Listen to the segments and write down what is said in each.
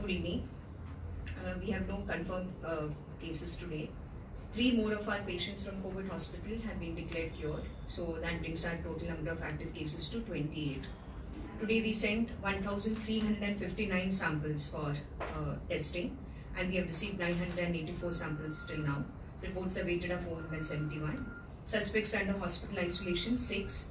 Good evening. We have no confirmed cases today. 3 more of our patients from COVID hospital have been declared cured. So that brings our total number of active cases to 28. Today we sent 1,359 samples for testing, and we have received 984 samples till now. Reports awaited are 471. Suspects under hospital isolation 6,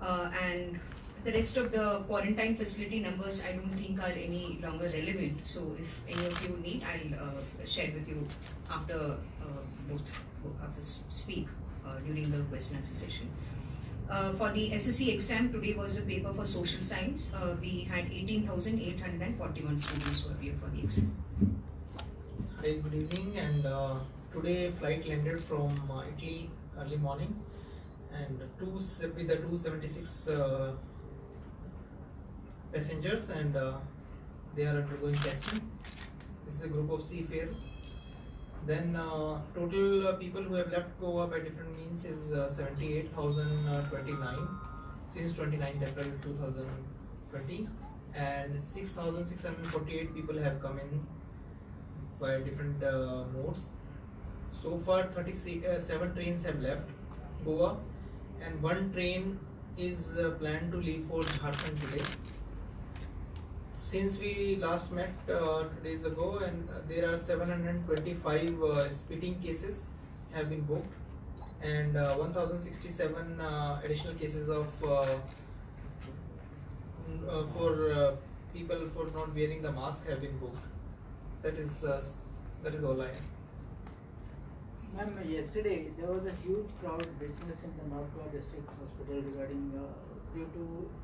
and the rest of the quarantine facility numbers I don't think are any longer relevant. So if any of you need, I'll share with you after both of us speak during the question answer session. For the SSC exam, today was a paper for social science. We had 18,841 students who appeared for the exam. Hi, good evening. And today flight landed from Italy early morning, and with the 276 passengers, and they are undergoing testing. This is a group of seafarer. Then total people who have left Goa by different means is 78,029 since 29th April 2020, and 6,648 people have come in by different modes. So far 37 trains have left Goa, and 1 train is planned to leave for Jharkhand today. Since we last met 2 days ago, and there are 725 spitting cases have been booked, and 1067 additional cases of for people for not wearing the mask have been booked. That is all I have. Ma'am, yesterday there was a huge crowd witnessed in the North Goa District Hospital regarding due to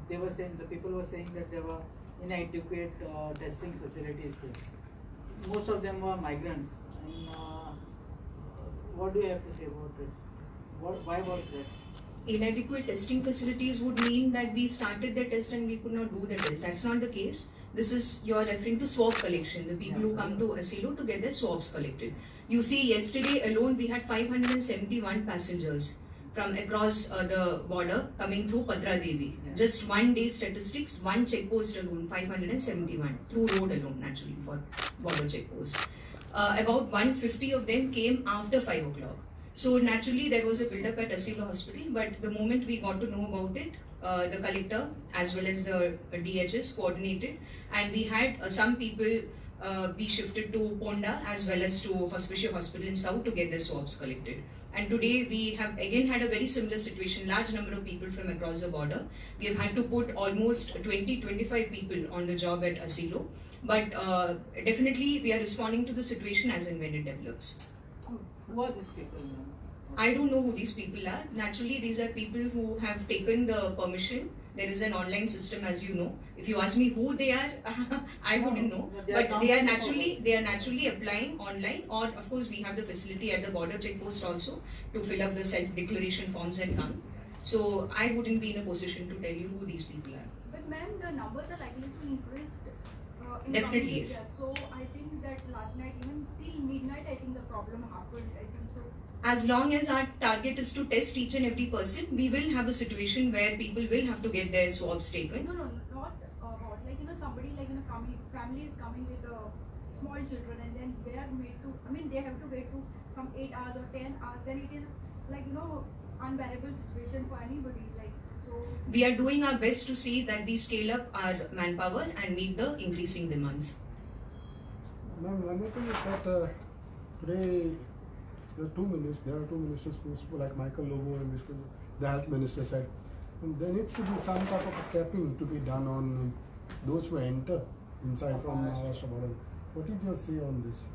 the people were saying that there were inadequate testing facilities there. Most of them were migrants. And what do you have to say about it? Why was that? Inadequate testing facilities would mean that we started the test and we could not do the test. That's not the case. This is, you're referring to swab collection, the people who come to Asilo to get their swabs collected. You see, yesterday alone we had 571 passengers from across the border coming through Patra Devi. Yeah. Just 1 day statistics, 1 check post alone, 571 through road alone, naturally, for border check post. About 150 of them came after 5 o'clock. So naturally there was a build-up at Asilo Hospital, but the moment we got to know about it, the collector as well as the DHS coordinated, and we had some people be shifted to Ponda as well as to Hospicia Hospital in South to get their swabs collected. And today we have again had a very similar situation, large number of people from across the border. We have had to put almost 20-25 people on the job at Asilo, but definitely we are responding to the situation as and when it develops. Who are these people, ma'am? I don't know who these people are. Naturally, these are people who have taken the permission. There is an online system, as you know. If you ask me who they are, I wouldn't know. But they are naturally applying online, or of course we have the facility at the border check post also to fill up the self-declaration forms and come. So I wouldn't be in a position to tell you who these people are. But ma'am, the numbers are likely to increase in Definitely, coming yes. years. So I think that last night, even till midnight, I think the problem happened. I think so. As long as our target is to test each and every person, we will have a situation where people will have to get their swabs taken. No, not about like somebody like family is coming with small children, and then they are made to. I mean, they have to wait to some 8 hours or 10 hours. Then it is like unbearable situation for anybody. Like so. We are doing our best to see that we scale up our manpower and meet the increasing demands. Ma'am, one more thing is that today there are two ministers like Michael Lobo and the health minister said, and there needs to be some type of a capping to be done on those who enter inside from Maharashtra border. What is your say on this?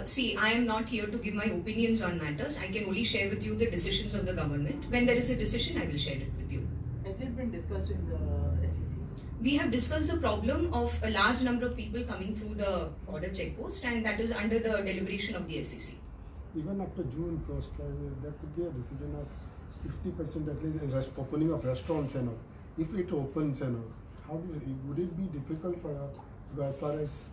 See, I am not here to give my opinions on matters. I can only share with you the decisions of the government. When there is a decision, I will share it with you. Has it been discussed in the SEC? We have discussed the problem of a large number of people coming through the border check post, and that is under the deliberation of the SEC. Even after June 1st, there could be a decision of 50% at least in opening of restaurants and all. If it opens and all, would it be difficult for as far as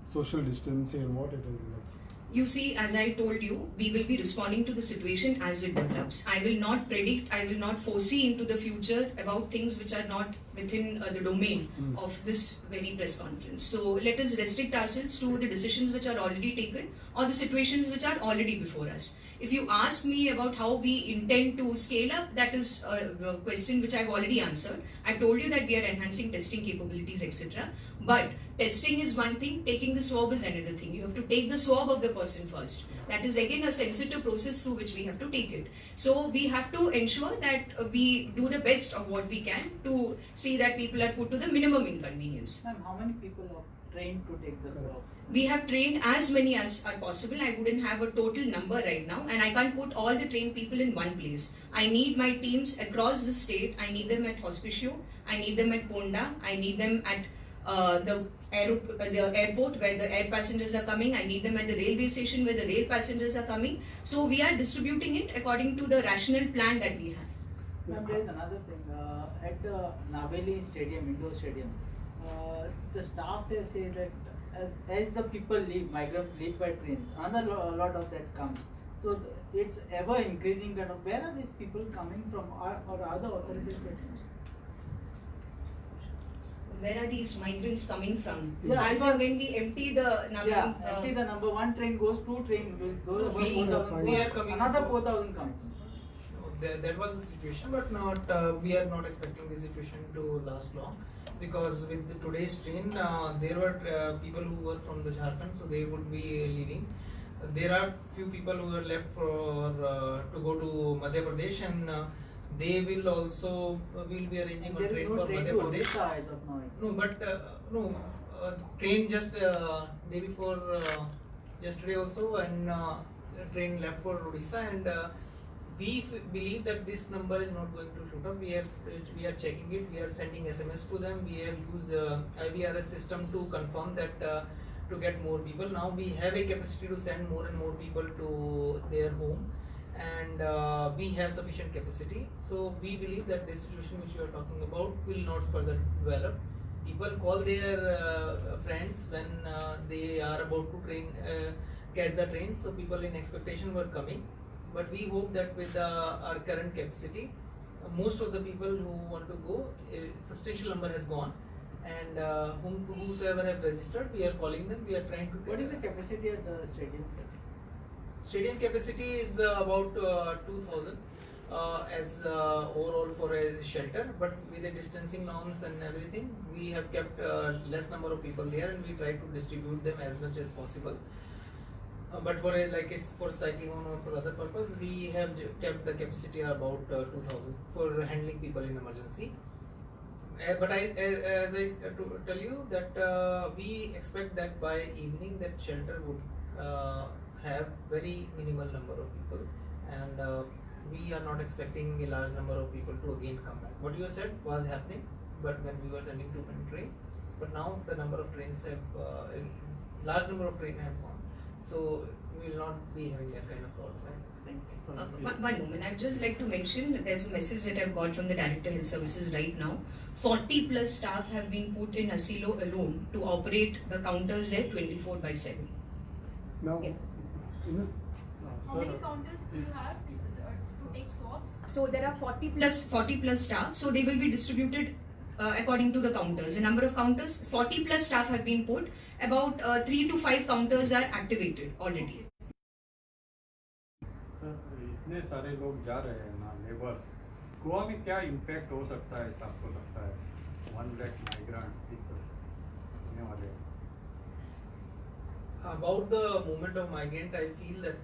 social distancing and what it is like? You see, as I told you, we will be responding to the situation as it develops. I will not predict, I will not foresee into the future about things which are not within the domain of this very press conference. So let us restrict ourselves to the decisions which are already taken or the situations which are already before us. If you ask me about how we intend to scale up, that is a question which I've already answered. I've told you that we are enhancing testing capabilities, etc. But testing is one thing, taking the swab is another thing. You have to take the swab of the person first. That is again a sensitive process through which we have to take it. So we have to ensure that we do the best of what we can to see that people are put to the minimum inconvenience. Ma'am, how many people are trained to take the swabs? We have trained as many as are possible. I wouldn't have a total number right now, and I can't put all the trained people in one place. I need my teams across the state. I need them at Hospicio. I need them at Ponda. I need them at the airport where the air passengers are coming. I need them at the railway station where the rail passengers are coming. So we are distributing it according to the rational plan that we have. Ma'am, there is another thing. At the Naveli Stadium, indoor stadium, the staff there say that as the people leave, migrants leave by trains, another lot of that comes. So it's ever increasing kind of. Where are these people coming from, or are the authorities concerned? Where are these migrants coming from? Yeah, As because- in when we empty the Yeah, empty the number. One train goes, two train goes. We- 4,000 we are coming another from- 4,000 comes. That was the situation, but not. We are not expecting the situation to last long, because with today's train, there were people who were from the Jharkhand, so they would be leaving. There are few people who are left for to go to Madhya Pradesh, and they will also will be arranging a There is train no for train Madhya to Pradesh. Odisha as of now. No, but train just day before yesterday also, and train left for Odisha, and we believe that this number is not going to shoot up. We are checking it. We are sending SMS to them. We have used IVRS system to confirm that to get more people. Now we have a capacity to send more and more people to their home, and we have sufficient capacity. So we believe that this situation which you are talking about will not further develop. People call their friends when they are about to catch the train. So people in expectation were coming, but we hope that with our current capacity, most of the people who want to go, a substantial number has gone, and whosoever have registered, we are calling them. We are trying to. What is the capacity at the stadium? Stadium capacity is about 2,000 as overall for a shelter, but with the distancing norms and everything, we have kept less number of people there, and we try to distribute them as much as possible. But for for cyclone or for other purpose, we have kept the capacity about 2,000 for handling people in emergency. But as I tell you that we expect that by evening that shelter would have very minimal number of people, and we are not expecting a large number of people to again come back. What you said was happening, but when we were sending too many trains, but now the number of trains have a large number of trains have gone, so we will not be having that kind of problem. Right? Thank you. One moment, I'd just like to mention that there's a message that I've got from the Director Health Services right now. 40 plus staff have been put in Asilo alone to operate the counters there 24/7. Now, Yes. in this, How many counters do you have to take swabs? So there are 40 plus staff, so they will be distributed according to the counters. The number of counters, 40 plus staff have been put. About 3 to 5 counters are activated already. Sir इतने सारे लोग जा रहे हैं ना labours, Goa में क्या impact हो सकता है ऐसा आपको लगता है? 1 lakh माइग्रेंट पीपल होने वाले हैं. About the movement of migrant, I feel that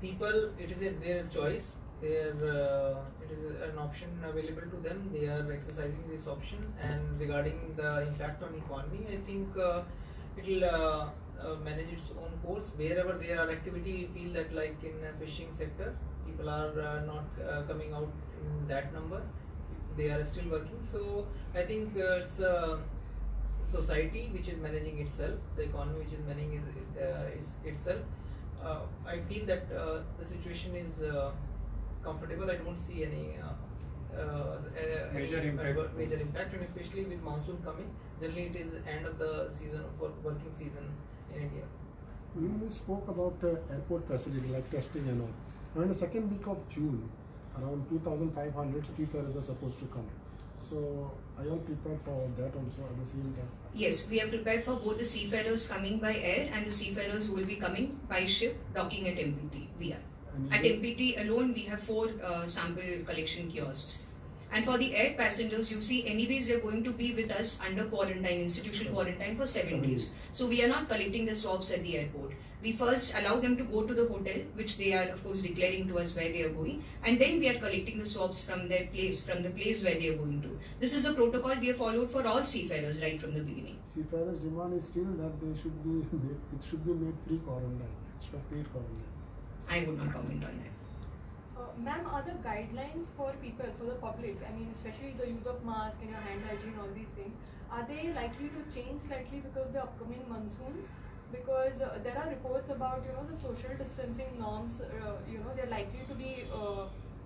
people, it is their choice. It is an option available to them. They are exercising this option. And regarding the impact on economy, I think it will manage its own course. Wherever there are activity, we feel that like in fishing sector, people are not coming out in that number. They are still working. So I think it's society which is managing itself, the economy which is managing itself. I feel that the situation is comfortable. I don't see any Major impact. major impact, and especially with monsoon coming, generally it is end of the season for working season in India. We spoke about airport facility like testing and all. Now in the second week of June, around 2,500 seafarers are supposed to come. So are you all prepared for that also at the same time? Yes, we are prepared for both the seafarers coming by air and the seafarers who will be coming by ship docking at MPT. We are. And At you- MPT alone, we have 4 sample collection kiosks. And for the air passengers, you see, anyways, they're going to be with us under quarantine, institutional quarantine for 7 days. So we are not collecting the swabs at the airport. We first allow them to go to the hotel, which they are, of course, declaring to us where they are going. And then we are collecting the swabs from their place, from the place where they are going to. This is a protocol we have followed for all seafarers right from the beginning. Seafarers' demand is still that they should be it should be made pre-quarantine instead of paid quarantine. I would not comment on that. Ma'am, are the guidelines for people, for the public, I mean, especially the use of mask and your hand hygiene, all these things, are they likely to change slightly because of the upcoming monsoons? Because there are reports about, the social distancing norms, they're likely to be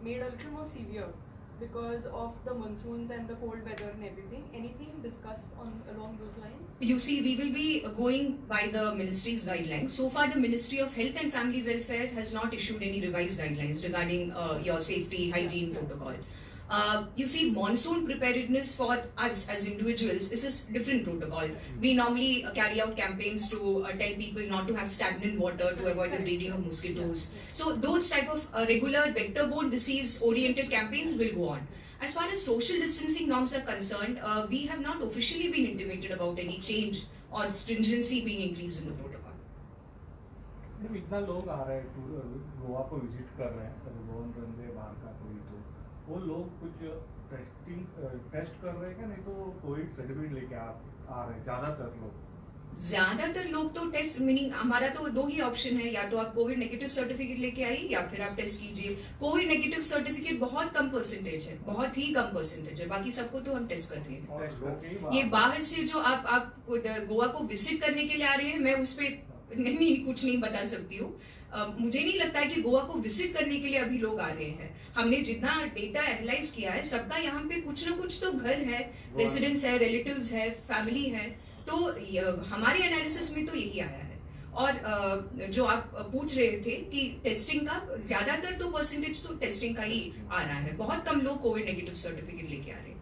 made a little more severe because of the monsoons and the cold weather and everything. Anything discussed along those lines? You see, we will be going by the ministry's guidelines. So far, the Ministry of Health and Family Welfare has not issued any revised guidelines regarding your safety hygiene protocol. You see, monsoon preparedness for us as individuals is a different protocol. We normally carry out campaigns to tell people not to have stagnant water to avoid the breeding of mosquitoes. So those type of regular vector-borne disease-oriented campaigns will go on. As far as social distancing norms are concerned, we have not officially been intimated about any change or stringency being increased in the protocol. Madam इतना लोग आ रहे हैं गोवा को visit कर रहे हैं गोवन बंदे बाहर का कोई तो वो लोग कुछ टेस्ट कर रहे हैं क्या नहीं तो कोविड सर्टिफिकेट लेके आ रहे हैं ज्यादातर लोग तो टेस्ट मीनिंग हमारा तो 2 ही ऑप्शन है, या तो आप कोविड नेगेटिव सर्टिफिकेट लेके आइए या फिर आप टेस्ट कीजिए. कोविड नेगेटिव सर्टिफिकेट बहुत कम परसेंटेज है, बहुत ही कम परसेंटेज है, बाकी सबको तो हम टेस्ट कर रहे हैं. टेस्ट करके ये बाहर से जो आप गोवा को विजिट करने के लिए आ रहे हैं, मैं उस पर कुछ नहीं बता सकती हूँ. मुझे नहीं लगता है कि गोवा को विजिट करने के लिए अभी लोग आ रहे हैं. हमने जितना डेटा एनालाइज किया है, सबका यहाँ पे कुछ ना कुछ तो घर है, रेसिडेंस है, रिलेटिव्स है, फैमिली है. तो हमारे एनालिसिस में तो यही आया है. और जो आप पूछ रहे थे कि टेस्टिंग का, ज्यादातर तो परसेंटेज तो टेस्टिंग का ही आ रहा है. बहुत कम लोग कोविड नेगेटिव सर्टिफिकेट लेके आ रहे हैं.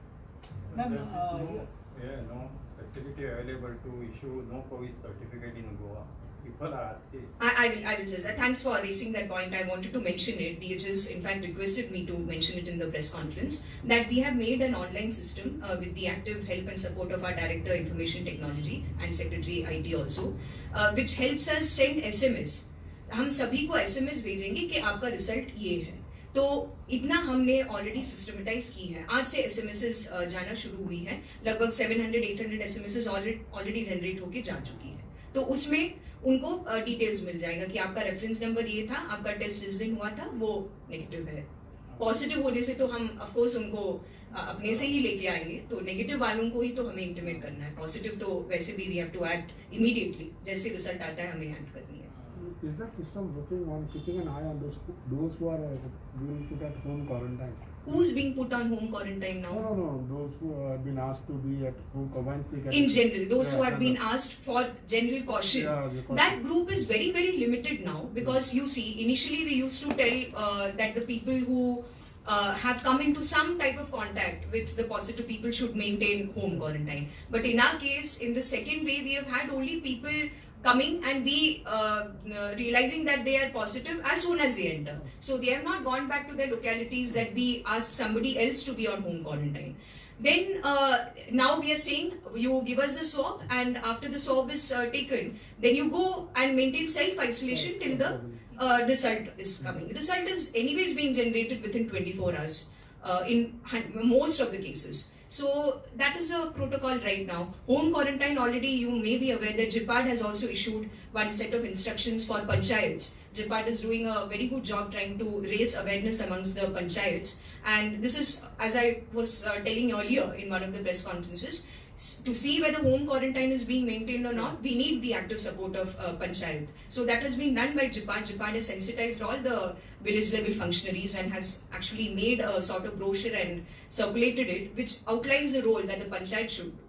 No facility available to issue no COVID certificate in Goa. People are asking. I will just, thanks for raising that point. I wanted to mention it. DHS in fact requested me to mention it in the press conference that we have made an online system with the active help and support of our Director Information Technology and Secretary IT also, which helps us send SMS. हम सभी को SMS भेजेंगे कि आपका result ये है. तो इतना हमने ऑलरेडी सिस्टमेटाइज की है. आज से एसएमएस जाना शुरू हुई है. लगभग 700-800 एसएमएस ऑलरेडी जनरेट होके जा चुकी है. तो उसमें उनको डिटेल्स मिल जाएगा कि आपका रेफरेंस नंबर ये था, आपका टेस्ट जिस दिन हुआ था वो नेगेटिव है. पॉजिटिव होने से तो हम ऑफ कोर्स उनको अपने से ही लेके आएंगे. तो नेगेटिव वालों को ही तो हमें इंटीमेट करना है. पॉजिटिव तो वैसे भी we have to act immediately. जैसे रिजल्ट आता है हमें एक्ट करनी है. Is that system working on keeping an eye on those who are being put at home quarantine? Who's being put on home quarantine now? No. Those who have been asked to be at home once they get In general, those who Yeah, have been asked for general caution, Yeah, the caution. that group is very, very limited now, because you see, initially we used to tell that the people who have come into some type of contact with the positive people should maintain home quarantine. But in our case, in the second wave, we have had only people coming and we realizing that they are positive as soon as they enter. So they have not gone back to their localities that we asked somebody else to be on home quarantine. Then now we are saying you give us the swab, and after the swab is taken, then you go and maintain self-isolation till the result is coming. Result is anyways being generated within 24 hours in most of the cases. So that is a protocol right now. Home quarantine, already you may be aware that JIPAD has also issued one set of instructions for panchayats. JIPAD is doing a very good job trying to raise awareness amongst the panchayats. And this is, as I was telling earlier in one of the press conferences, to see whether home quarantine is being maintained or not, we need the active support of panchayat. So that has been done by JIPAD. JIPAD has sensitized all the village level functionaries and has actually made a sort of brochure and circulated it, which outlines the role that the panchayat should do.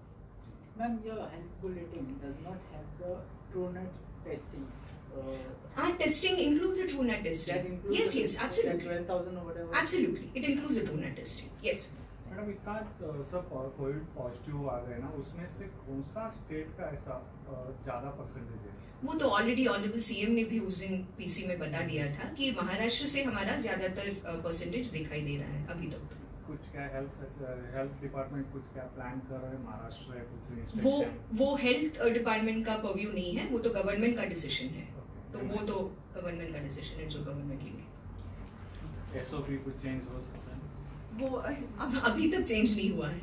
Ma'am, your health bulletin does not have the TrueNet testings Our testing includes a TrueNAT testing. that includes Yes, the- yes, absolutely. that 12,000 or whatever? Absolutely, it includes the TrueNAT testing. Yes. Madam इतना सब Covid positive आ गए ना, उसमें से कौन सा state का ऐसा ज़्यादा परसेंटेज है? वो तो ऑलरेडी ऑनरेबल सीएम ने भी उस दिन पीसी में बता दिया था कि महाराष्ट्र से हमारा ज्यादातर परसेंटेज दिखाई दे रहा है अभी तक। कुछ क्या हेल्थ डिपार्टमेंट कुछ क्या प्लान कर रहे हैं, महाराष्ट्र है कुछ वो इंस्ट्रक्शन? वो हेल्थ डिपार्टमेंट का पर्व्यू नहीं है, वो तो गवर्नमेंट का डिसीजन है। तो वो तो गवर्नमेंट का डिसीजन है जो गवर्नमेंट लेंगे। एसओपी कुछ चेंज हो सकता है? वो अब अभी तक चेंज नहीं हुआ है।